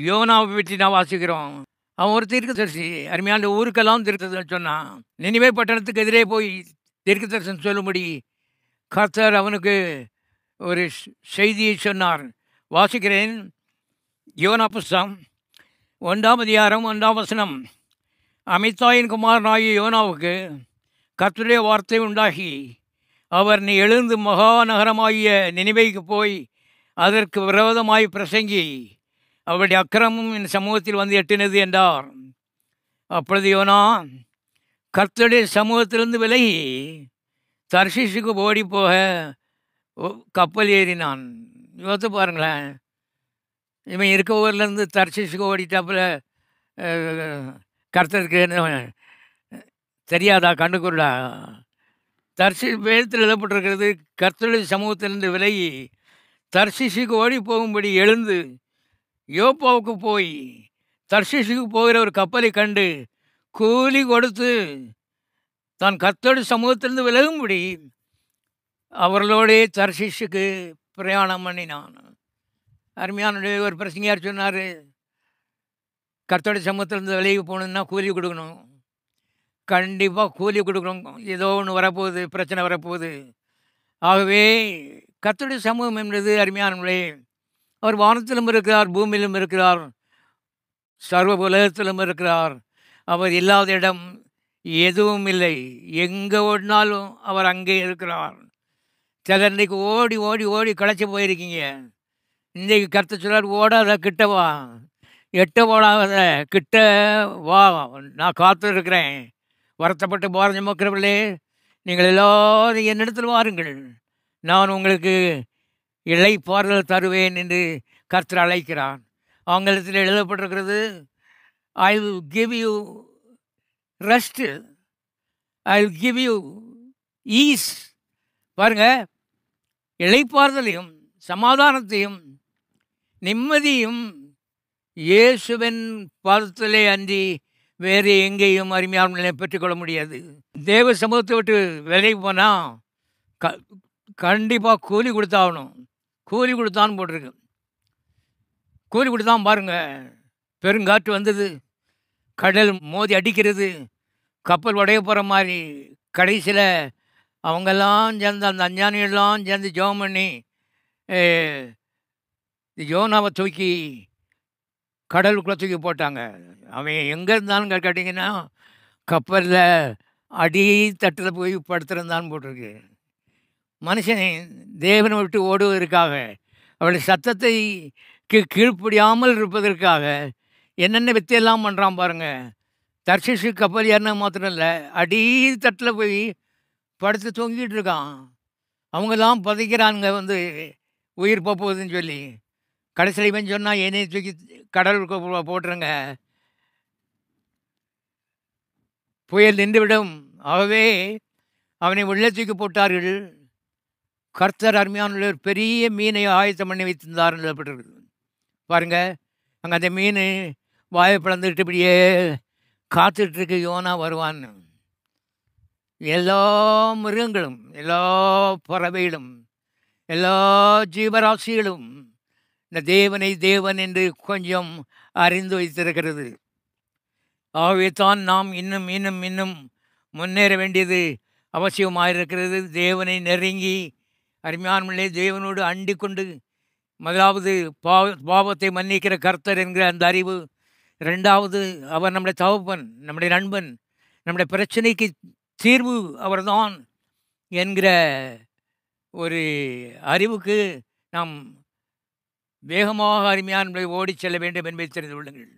யோனாவை பற்றி நான் வாசிக்கிறோம். அவன் ஒரு தீர்க்கதரிசி. அருமையான ஊருக்கெல்லாம் தீர்க்கதரிசனம் சொன்னான். நினிவே பட்டணத்துக்கு எதிரே போய் தீர்க்கதரிசனம் சொல்லும்படி கர்த்தர் அவனுக்கு ஒரு செய்தியை சொன்னார். வாசிக்கிறேன். யோனா புஸ்தகம் 1ஆம் அதிகாரம் 1ஆம் வசனம். அமித்தாயின் குமாரனாகிய யோனாவுக்கு கர்த்தருடைய வார்த்தை உண்டாகி, அவர் நீ எழுந்து மகாநகரமாகிய நினிவேக்கு போய் அதற்கு விரோதமாய் பிரசங்கி, அவருடைய அக்கிரமம் என் சமூகத்தில் வந்து எட்டினது என்றார். அப்பொழுது யோனா கர்த்தருடைய சமூகத்திலிருந்து விலகி தர்ஷீஷுக்கு ஓடி போக கப்பல் ஏறினான். யோசித்து பாருங்களேன், இவன் இருக்க ஊர்லேருந்து தர்ஷீஷுக்கு ஓடிட்டாப்புல கர்த்தருக்கு தெரியாதா? கண்டுக்குருடா. தர்ஷீஷ் வேதத்தில் எழுதப்பட்டிருக்கிறது, கர்த்தருடைய சமூகத்திலிருந்து விலகி தர்ஷீஷுக்கு ஓடி போகும்படி எழுந்து யோப்பாவுக்கு போய் தர்ஷீஷுக்கு போகிற ஒரு கப்பலை கண்டு கூலி கொடுத்து தான் கர்த்தருடைய சமூகத்திலிருந்து விலகும்படி அவர்களோடே தர்ஷீஷுக்கு பிரயாணம் பண்ணினான். அருமையான ஒரு பிரசங்கியார் சொன்னார், கர்த்தருடைய சமூகத்திலிருந்து விலகி போகணுன்னா கூலி கொடுக்கணும். கண்டிப்பாக கூலி கொடுக்கணும். ஏதோ ஒன்று வரப்போகுது, பிரச்சனை வரப்போகுது. ஆகவே கர்த்தருடைய சமூகம் என்பது அருமையானவர்களே, அவர் வானத்திலும் இருக்கிறார், பூமியிலும் இருக்கிறார், சர்வ உலகத்திலும் இருக்கிறார். அவர் இல்லாத இடம் எதுவும் இல்லை. எங்கே ஓடினாலும் அவர் அங்கே இருக்கிறார். சிலர் இன்றைக்கு ஓடி ஓடி ஓடி களைச்சி போயிருக்கீங்க. இன்றைக்கு கர்த்தர் சொல்றார், ஓடாத கிட்ட வா, எட்ட ஓடாத கிட்ட வா, நான் காத்து இருக்கிறேன். வருத்தப்பட்டு பாரம் சுமக்கிறவர்களே, நீங்கள் எல்லோரும் என்னிடத்தில் வாருங்கள், நான் உங்களுக்கு இளைப்பாறுதல் தருவேன் என்று கர்த்தர் அழைக்கிறார். ஆங்கிலத்தில் எழுதப்பட்டிருக்கிறது, I will give you rest, I will give you ease. பாருங்க, இளைப்பாறுதலையும் சமாதானத்தையும் நிம்மதியும் இயேசுவின் பாதத்திலே அன்றி வேறு எங்கேயும் அருமையான பெற்றுக்கொள்ள முடியாது. தேவ சமூகத்தை விட்டு விலகி போனால் கண்டிப்பாக கூலி கொடுத்தாகணும். கூலி கொடுத்தான்னு போட்டிருக்கு. கூலி கொடுத்தான். பாருங்கள், பெருங்காற்று வந்தது, கடல் மோதி அடிக்கிறது, கப்பல் உடைய போகிற மாதிரி. கடைசியில் அவங்கெல்லாம் சேர்ந்து, அந்த அஞ்ஞானிகள்லாம் சேர்ந்து ஜெபம் பண்ணி யோனாவை தூக்கி கடலுக்குள்ளே தூக்கி போட்டாங்க. அவன் எங்கே இருந்தாலும் கேட்டிங்கன்னா கப்பலில் அடித்தட்டில் போய் படுத்திருந்தான்னு போட்டிருக்கு. மனுஷனை தேவனை விட்டு ஓடுவதற்காக, அவளுடைய சத்தத்தை கீழ்ப்படியாமல் இருப்பதற்காக என்னென்ன வித்தையெல்லாம் பண்ணுறான் பாருங்கள். தர்ஷீஷு கப்பல் ஏறினா மாத்திரம் இல்லை, அடித்தட்டில் போய் படுத்து தொங்கிட்டு இருக்கான். அவங்கெல்லாம் பதைக்கிறானுங்க வந்து உயிர் போகுதுன்னு சொல்லி. கடைசியில் இவன் சொன்னால் என்னையை தூக்கி கடலுக்கு போட்டுருங்க, புயல் நின்றுவிடும். ஆகவே அவனை உள்ளே தூக்கி போட்டார்கள். கர்த்தர் அருமையான ஒரு பெரிய மீனை ஆயத்தம் பண்ணி வைத்திருந்தார் எழுதப்பட்டிருக்கு. பாருங்கள், அங்கே அந்த மீன் வாயை பிளந்துட்டு இப்படியே காத்துட்ருக்கு, யோனா வருவான்னு. எல்லா மிருகங்களும், எல்லா பறவைகளும், எல்லா ஜீவராசிகளும் இந்த தேவனை தேவன் என்று கொஞ்சம் அறிந்து வைத்திருக்கிறது. ஆகவே தான் நாம் இன்னும் இன்னும் இன்னும் முன்னேற வேண்டியது அவசியமாயிருக்கிறது. தேவனை நெருங்கி அருமையானவர்களே தேவனோடு அண்டிக் கொண்டு, முதலாவது பாவத்தை மன்னிக்கிற கர்த்தர் என்கிற அந்த அறிவு, ரெண்டாவது அவர் நம்முடைய தகப்பன், நம்முடைய நண்பன், நம்முடைய பிரச்சனைக்கு தீர்வு அவர்தான் என்கிற ஒரு அறிவுக்கு நாம் வேகமாக அருமையானவர்களை ஓடி செல்ல வேண்டும் என்பதை தெரிந்து கொள்ளுங்கள்.